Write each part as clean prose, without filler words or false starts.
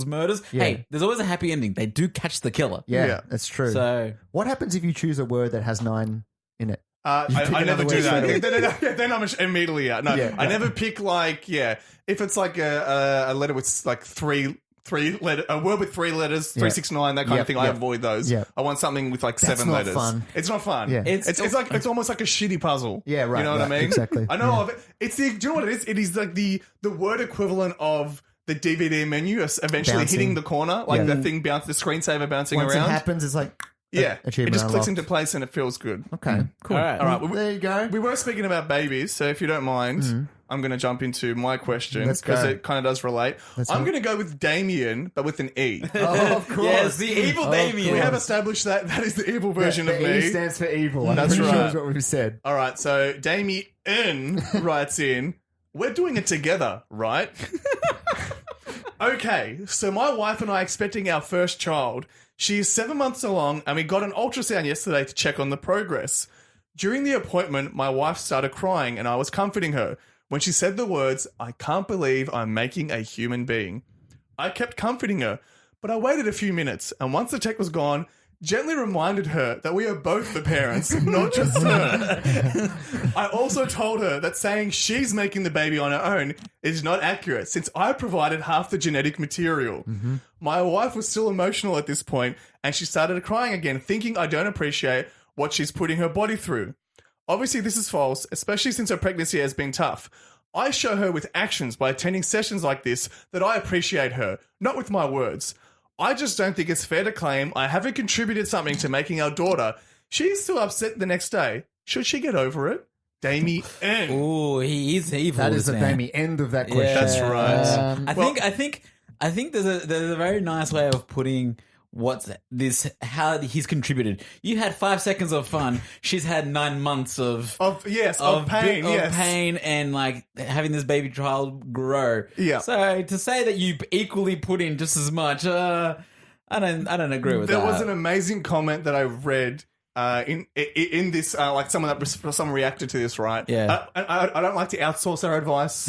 murders. Yeah. Hey, there's always a happy ending. They do catch the killer. Yeah, that's true. So what happens if you choose a word that has 9 in it? I never do word that. Then I'm immediately out. No, Yeah. I never pick if it's like a letter with like three letter, a word with 3 letters, 369, that kind of thing. I avoid those. Yeah. I want something with like That's 7 not letters. fun. It's not fun. Yeah. It's like it's almost like a shitty puzzle. Yeah, right, You know what I right, mean? exactly. I know of it. It's the. Do you know what it is? It is like the word equivalent of the DVD menu eventually Bouncing. hitting the corner, like Yeah. the thing the screensaver bouncing Once around. it happens, it's like it achievement just clicks unlocked. into place and it feels good. Okay, cool. All right. All right, There you go. We were speaking about babies, so if you don't mind, I'm going to jump into my question Let's because go. it kind of does relate. I'm going to go with Damien, but with an E. Oh, of course. yes, the evil Damien. We have established that is the evil version the of me. E stands for evil. I'm That's pretty sure right. is what we've said. All right, so Damien writes in, we're doing it together, right? Okay, so my wife and I are expecting our first child. She is 7 months along, and we got an ultrasound yesterday to check on the progress. During the appointment, my wife started crying, and I was comforting her. When she said the words, "I can't believe I'm making a human being," I kept comforting her, but I waited a few minutes, and once the tech was gone, gently reminded her that we are both the parents, not just her. I also told her that saying she's making the baby on her own is not accurate, since I provided half the genetic material. My wife was still emotional at this point, and she started crying again, thinking I don't appreciate what she's putting her body through. Obviously, this is false, especially since her pregnancy has been tough. I show her with actions by attending sessions like this that I appreciate her, not with my words. I just don't think it's fair to claim I haven't contributed something to making our daughter. She's still upset the next day. Should she get over it? Damien. Ooh, he is evil. That is the this man. Damien end of that question. That's right. I think there's a very nice way of putting how he's contributed. You had 5 seconds of fun. She's had 9 months of pain, pain and like having this baby child grow. Yeah. So to say that you equally put in just as much, I don't agree with that. There was an amazing comment that I read in this, like someone reacted to this, right? Yeah. I don't like to outsource our advice.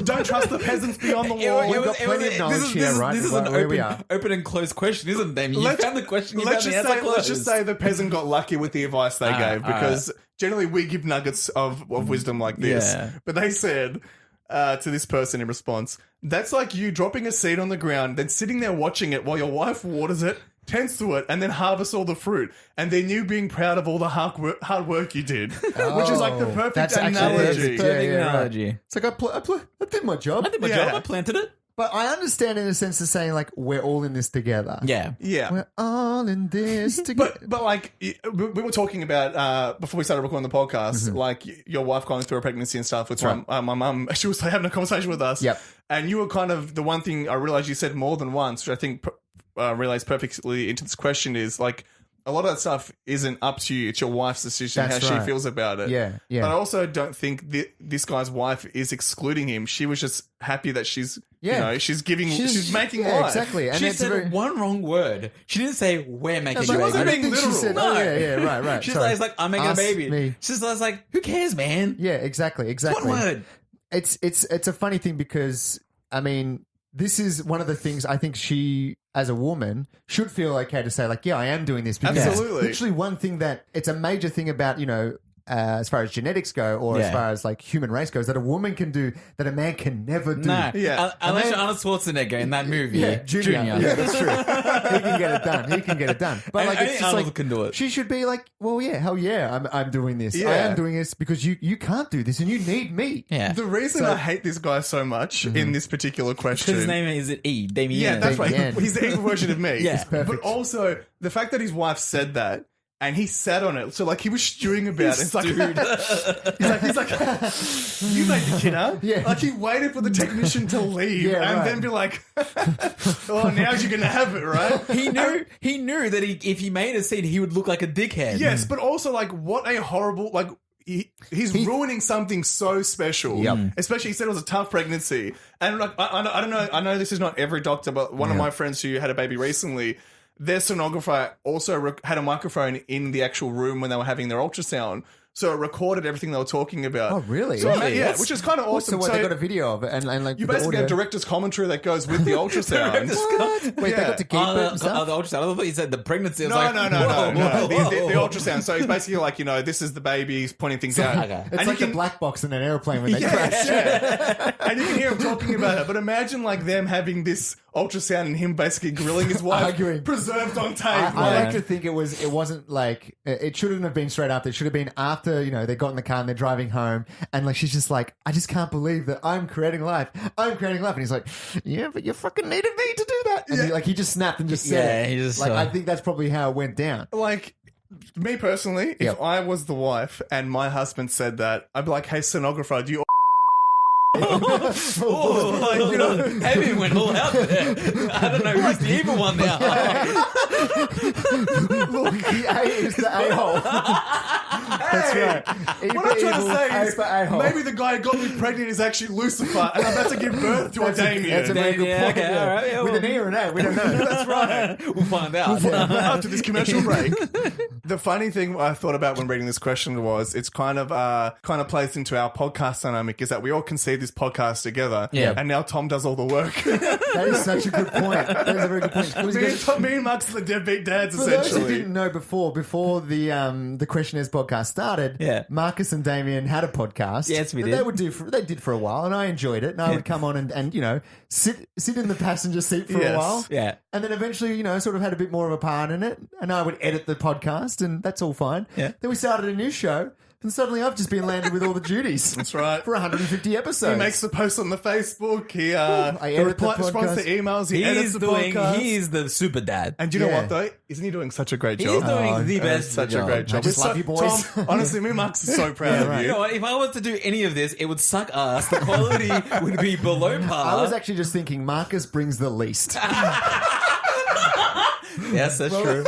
Don't trust the peasants beyond the wall. We've got plenty of knowledge here, right? This is an Where we are. open and closed question, isn't it? You found the question. You found the answer. Let's just say the peasant got lucky with the advice they gave, because generally we give nuggets of wisdom like this. Yeah. But they said to this person in response, "That's like you dropping a seed on the ground, then sitting there watching it while your wife waters it, tends to it, and then harvests all the fruit, and then you being proud of all the hard work you did," which is like the perfect that's actually analogy. Perfect right. analogy. It's like I did my job. I did my job. I planted it. But I understand in a sense of saying like we're all in this together. Yeah. Yeah. We're all in this together. But like we were talking about before we started recording the podcast, like your wife going through a pregnancy and stuff. With my mum, she was having a conversation with us. Yep. And you were kind of the one thing I realized you said more than once, which I think relates perfectly into this question, is like a lot of that stuff isn't up to you. It's your wife's decision, That's how right. she feels about it. Yeah, yeah. But I also don't think this guy's wife is excluding him. She was just happy that she's, she's making life. Exactly. And She it's said one wrong word. She didn't say we're making she a wasn't baby. being literal. She said, No. right. She's Sorry. like, I'm making Us, a baby. me. She's like, who cares, man? Yeah, exactly. One word. It's a funny thing because I mean, this is one of the things I think she, as a woman, should feel okay to say, like, yeah, I am doing this. Because Absolutely. literally one thing that it's a major thing about, as far as genetics go, or as far as like human race goes, that a woman can do that a man can never do. No. Yeah. Unless you're Arnold Schwarzenegger in that movie. Yeah, Junior. Yeah, that's true. He can get it done. But like, Only it's just Arnold like, can do it. She should be like, well, yeah, hell yeah, I'm doing this. Yeah. I am doing this because you can't do this and you need me. Yeah. The reason I hate this guy so much in this particular question, His name is Damien. yeah, that's right. Damien. He's the evil version of me. Yeah. Perfect. But also the fact that his wife said that and he sat on it, so like he was stewing about it. It's like, he's like, you made the kid, huh? Yeah. Like he waited for the technician to leave Yeah, and right. then be like, oh, now you're gonna have it, right? He knew that if he made a scene, he would look like a dickhead. Yes, but also like what a horrible like. He's ruining something so special. Yep. Especially, he said it was a tough pregnancy. And like, I don't know. I know this is not every doctor, but one of my friends who had a baby recently, their sonographer also had a microphone in the actual room when they were having their ultrasound. So it recorded everything they were talking about. Oh, really? So, Really? yeah, which is kind of awesome. So what, So they got a video of it and like you the basically audio. have director's commentary that goes with the ultrasound. What? Wait, they Yeah. got to keep it and the stuff? ultrasound. I thought you said the pregnancy. I was No, like, no. whoa. The ultrasound. So he's basically like, this is the baby. He's pointing things out. Okay. It's And like you the can, black box in an airplane when they crash. yeah. And you can hear him talking about it. But imagine like them having this ultrasound and him basically grilling his wife, Arguing. preserved on tape. I like to think it wasn't like it shouldn't have been straight after. It should have been after they got in the car and they're driving home and like she's just like, I just can't believe that I'm creating life. And he's like, yeah, but you fucking needed me to do that. And he just snapped and just said Yeah, it. he just, I think that's probably how it went down. Like me personally, Yep. if I was the wife and my husband said that, I'd be like, hey, stenographer, do you Oh, like, Heavy went all out there. I don't know who's the evil one now. Look, the A is the a-hole. That's right. What I'm trying to say is for a-hole. maybe the guy who got me pregnant is actually Lucifer and I'm about to give birth to a Damien. That's a very good Yeah, point. okay, all right, yeah, With an E or an A, we don't know. That's right. We'll find out. After this commercial break. The funny thing I thought about when reading this question was it's kind of plays into our podcast dynamic is that we all conceive this podcast together. Yeah. And now Tom does all the work. That is such a good point. That is a very good point. me and Mark's the deadbeat dads, For those who essentially. didn't know before the Questionnaires podcast started, Yeah. Marcus and Damien had a podcast. Yes, we that did. They did for a while, and I enjoyed it. And I would come on and sit in the passenger seat for a Yes. while. Yeah. And then eventually, sort of had a bit more of a part in it. And I would edit the podcast, and that's all fine. Yeah. Then we started a new show, and suddenly I've just been landed with all the duties. That's right. For 150 episodes. He makes the posts on the Facebook. He I edit the responds to podcast. emails. He edits the podcast. He's the super dad. And do you know Yeah. what though? Isn't he doing such a great He's job? doing the best Such job. a great job. I just We're love you, boys. Tom, honestly, me and Marcus are so proud of right. you. You know what? If I was to do any of this, it would suck ass. The quality would be below par. I was actually just thinking Marcus brings the least. Yes, that's true.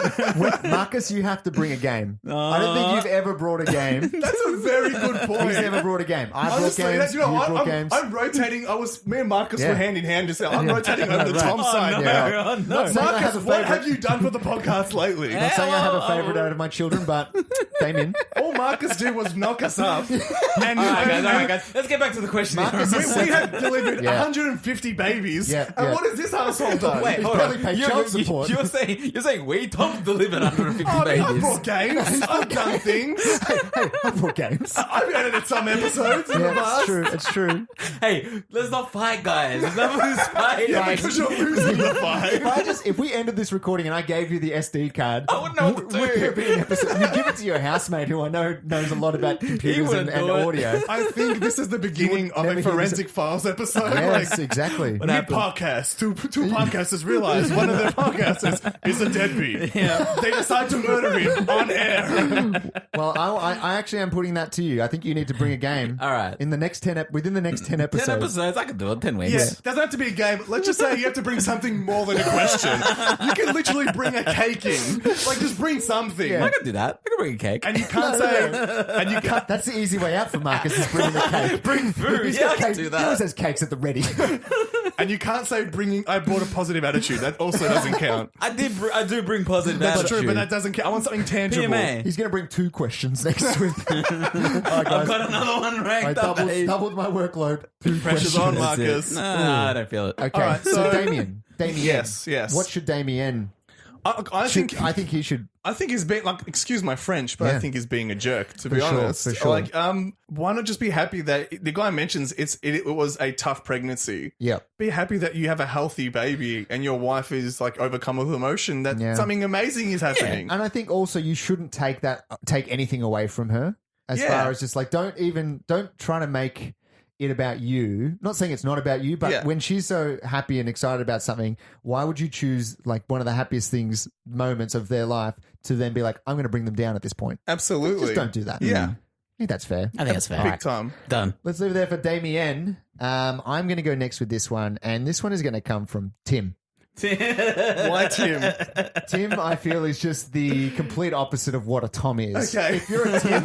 Marcus, you have to bring a game. I don't think you've ever brought a game. That's a very good point. He's never brought a game. I brought Honestly, games. you know, you brought games. I'm rotating. Me and Marcus Yeah. were hand in hand just now. I'm rotating over to Right. Tom's side. no, Yeah. oh, no. saying I have Marcus, a what favourite. have you done for the podcast lately? Not saying I have a favourite out of my children, but Damien. All Marcus did was knock us up. And, All right, guys. Let's get back to the question. Marcus is- we have delivered Yeah. 150 babies. Yeah, and yeah. what has this asshole done? Wait, hold probably on. paid child support. You're saying we Tom delivered 150 I mean, I've babies. brought games. I've done things. Hey, I brought games. I've edited some episodes in the Yeah, past. it's true. It's true. Hey, let's not fight, guys. Let's not lose fight. Yeah, because you're losing the fight. If we ended this recording and I gave you the SD card, I wouldn't know what to would there do. be an episode? You give it to your housemate, who I know knows a lot about computers wouldn't and do it. audio. I think this is the beginning of never a hear Forensic Files episode. Yes, exactly. Mid podcast, two podcasters realize one of their podcasters is a deadbeat. Yeah. They decide to murder him on air. Well, I actually am putting that to you. I think you need to bring a game. All right. In the next within the next 10 episodes. 10 episodes, I can do it. 10 weeks. Yeah, doesn't have to be a game. Let's just say you have to bring something more than a question. You can literally bring a cake in. Like, just bring something. Yeah. I can do that. I can bring a cake. And you can't say, and you can't, That's the easy way out for Marcus, is bringing the cake. bring food. He's Yeah, got I can cake. do He always that. has cakes at the ready. and you can't say I brought a positive attitude. That also doesn't count. I do bring positive That's attitude. true, but that doesn't count. I want something tangible. PMA. He's going to bring 2 questions next week. All right, I've guys. got another one I ranked up. doubled my workload. 2 Pressure's questions. on, That's it. Marcus. No, I don't feel it. Okay, All right, so so- Damien. Yes. What should Damien? I think he should. I think he's being like, excuse my French, but Yeah. I think he's being a jerk. To be sure, honest, for sure. Like, why not just be happy that the guy mentions it was a tough pregnancy. Yeah. Be happy that you have a healthy baby and your wife is like overcome with emotion. That Yeah. something amazing is happening. And I think also you shouldn't take anything away from her. As Yeah. far as just like don't try to make it about you. Not saying it's not about you, but Yeah. when she's so happy and excited about something, why would you choose like one of the happiest moments of their life to then be like, I'm going to bring them down at this point? Absolutely, Just don't do that. Yeah, I think that's fair. I think that's fair. big time. Done. Let's leave it there for Damien. I'm going to go next with this one, and this one is going to come from Tim. Why Tim? Tim, I feel, is just the complete opposite of what a Tom is. Okay. If you're a Tim,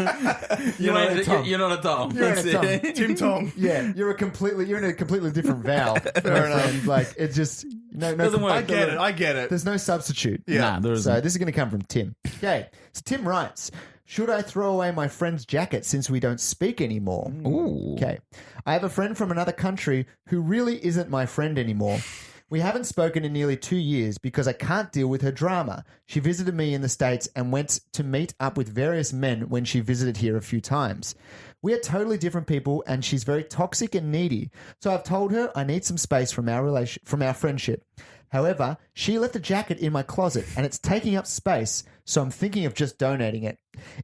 You're not not a Tom. You're not a Tom. You're in a Tom. Tim Tom. Yeah, you're in a completely different Val. Fair enough. friend. Like it's just no. Doesn't work. I get it. There's no substitute. Yeah. Nah, there So isn't. this is going to come from Tim. Okay, so Tim writes, should I throw away my friend's jacket since we don't speak anymore? Ooh. Okay. I have a friend from another country who really isn't my friend anymore. We haven't spoken in nearly 2 years because I can't deal with her drama. She visited me in the States and went to meet up with various men when she visited here a few times. We are totally different people and she's very toxic and needy. So I've told her I need some space from our friendship. However, she left a jacket in my closet and it's taking up space, so I'm thinking of just donating it.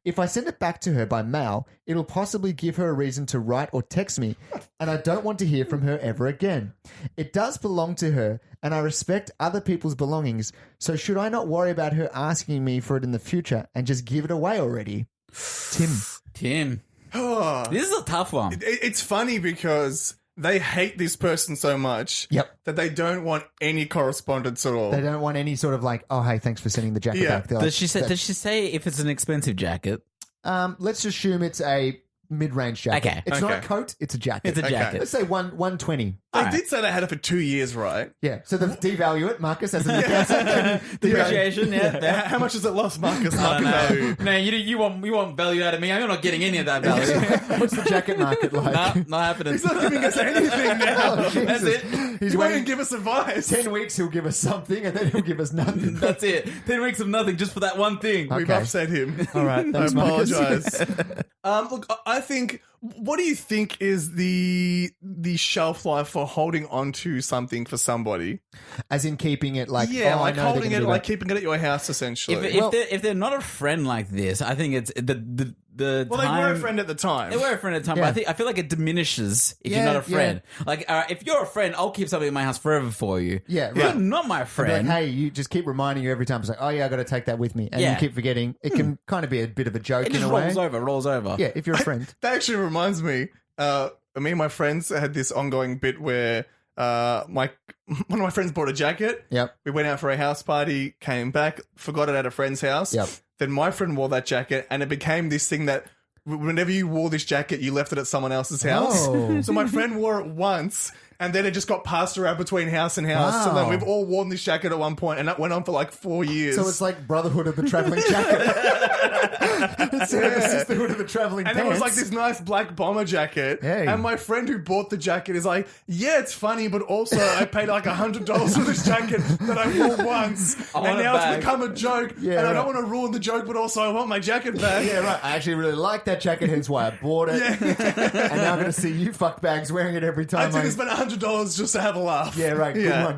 If I send it back to her by mail, it'll possibly give her a reason to write or text me, and I don't want to hear from her ever again. It does belong to her, and I respect other people's belongings, so should I not worry about her asking me for it in the future and just give it away already? Tim. This is a tough one. It's funny because they hate this person so much that they don't want any correspondence at all. They don't want any sort of like, oh, hey, thanks for sending the jacket back. They're Does like, she say if it's an expensive jacket? let's assume it's a mid-range jacket. Okay. It's not a Okay. coat, it's a jacket. It's a jacket. Let's say 120. They did say they had it for 2 years, right? Yeah. So they devalue it, Marcus, as an accountant. Depreciation, yeah. How much has it lost, Marcus? Market value. No, you want value out of me. I'm not getting any of that value. What's the jacket market like? Nah, not happening. He's not giving us anything now. Oh, Jesus. That's it. He's He won't even waiting give us advice. 10 weeks, he'll give us something, and then he'll give us nothing. That's it. 10 weeks of nothing just for that one thing. We've Okay. upset him. All right, I thanks, Marcus. apologize. Look, I think. What do you think is the shelf life for holding on to something for somebody? As in keeping it like, Yeah, oh, like I know holding they're it, gonna do like that. keeping it at your house, essentially. If they're not a friend like this, I think it's the well, they time. were a friend at the time. They were a friend at the time, Yeah. but I feel like it diminishes if Yeah, you're not a friend. Like, if you're a friend, I'll keep something in my house forever for you. Yeah, If you're right. not my Be like, friend. hey, you just keep reminding you every time. It's like, oh yeah, I got to take that with me, and Yeah. you keep forgetting. It can kind of be a bit of a joke It in just a way. rolls over. Yeah, if you're a friend. That actually reminds me. Me and my friends had this ongoing bit where one of my friends bought a jacket. Yep. We went out for a house party, came back, forgot it at a friend's house. Yep. Then my friend wore that jacket, and it became this thing that whenever you wore this jacket, you left it at someone else's house. Oh. So my friend wore it once, and then it just got passed around between house and house. So then Wow. we've all worn this jacket at one point, and that went on for like 4 years. So it's like Brotherhood of the Traveling Jacket. Instead of the Sisterhood of the Traveling and Pants. it was like this nice black bomber jacket. Hey. And my friend who bought the jacket is like, yeah, it's funny, but also I paid like $100 for this jacket that I wore once. want And it now back. it's become a joke. Yeah, and I right. don't want to ruin the joke, but also I want my jacket back. Yeah, right. I actually really like that jacket, hence why I bought it. And now I'm going to see you fuckbags wearing it every I time. didn't spend $100 just to have a laugh. Yeah, right.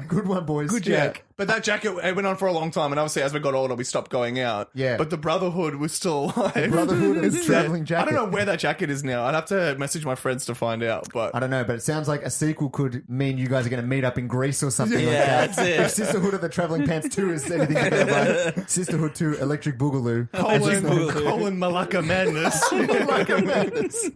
Good one, boys. Good Yeah. But that jacket, it went on for a long time, and obviously as we got older, we stopped going out. Yeah. But the Brotherhood was still alive. Brotherhood of the It's Traveling I Jacket. don't know where that jacket is now. I'd have to message my friends to find out. But I don't know, but it sounds like a sequel could mean you guys are going to meet up in Greece or something like Yeah, that. that's it. If Sisterhood of the Traveling Pants 2 is anything to go by, Sisterhood 2, Electric Boogaloo. colon Malacca madness. Like a madness.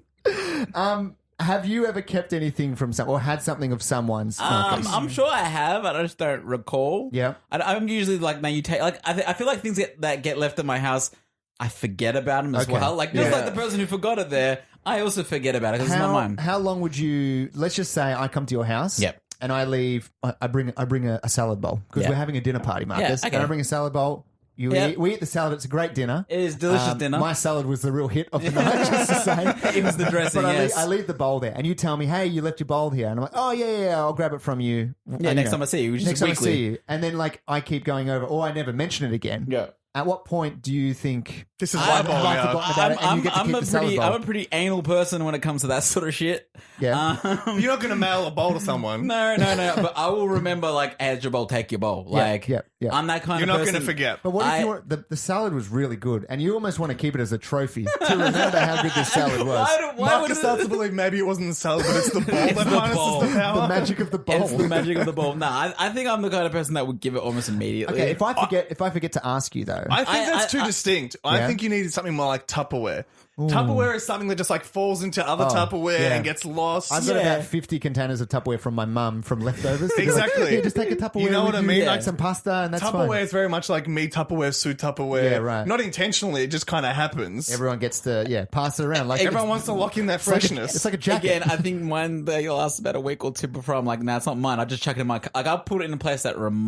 Have you ever kept anything from some or had something of someone's? Marcus? I'm sure I have. I just don't recall. Yeah. I'm usually like, man, you take like I feel like things that get left in my house, I forget about them as Okay. well. Like just Yeah. like the person who forgot it there, I also forget about it because it's not mine. How long would you? Let's just say I come to your house. Yep. And I leave. I bring a salad bowl because Yeah. we're having a dinner party, Marcus. okay. And I bring a salad bowl. Yep. We eat the salad. It's a great dinner. It is delicious dinner. My salad was the real hit of the night, just to say. It was the dressing. But Yes. I leave the bowl there, and you tell me, "Hey, you left your bowl here," and I'm like, "Oh yeah, I'll grab it from you." Yeah, next time I see you, which is next time weekly. I see you, and then like I keep going over, or I never mention it again. Yeah. At what point do you think This is I've my bowl now. forgotten about it, and you get to keep the salad bowl? I'm a pretty anal person when it comes to that sort of shit. Yeah. You're not going to mail a bowl to someone. No. But I will remember, like, hey, it's your bowl, take your bowl. Like, yeah. I'm that kind You're of not person. going to forget. But what if I- you want the salad was really good, and you almost want to keep it as a trophy to remember how good this salad was? Why would Marcus starts to believe maybe it wasn't the salad, but it's the bowl that the harnesses bowl. the The power. magic of the bowl. It's the magic of the bowl. Nah, I think I'm the kind of person that would give it almost immediately. Okay, if I forget to ask you though, I think that's too I- distinct. I Yeah. think you needed something more like Tupperware. Tupperware is something that just like falls into other Tupperware yeah. and gets lost. I've got about 50 containers of Tupperware from my mum from leftovers. Exactly. Yeah, just take a Tupperware. You know what I mean? Like some pasta, and that's Tupperware fine. is very much like me Tupperware, Sue Tupperware. Yeah, right. Not intentionally, it just kind of happens. Everyone gets to pass it around. Like Everyone wants to lock in that freshness. It's like a jacket. Again, I think mine they last about a week or two before I'm like, nah, it's not mine. I just chuck it in my like I'll put it in a place that I'm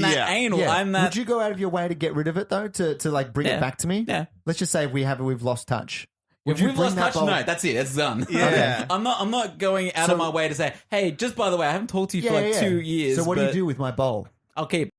that Yeah. anal. Yeah. I'm that. Would you go out of your way to get rid of it though? To like bring Yeah. it back to me? Yeah. Let's just say we've lost touch. Would If you we've bring lost that touch, bowl- no, that's it. It's done. Yeah. I'm not going out of my way to say, hey, just by the way, I haven't talked to you for 2 years. So what do you but do with my bowl? I'll keep.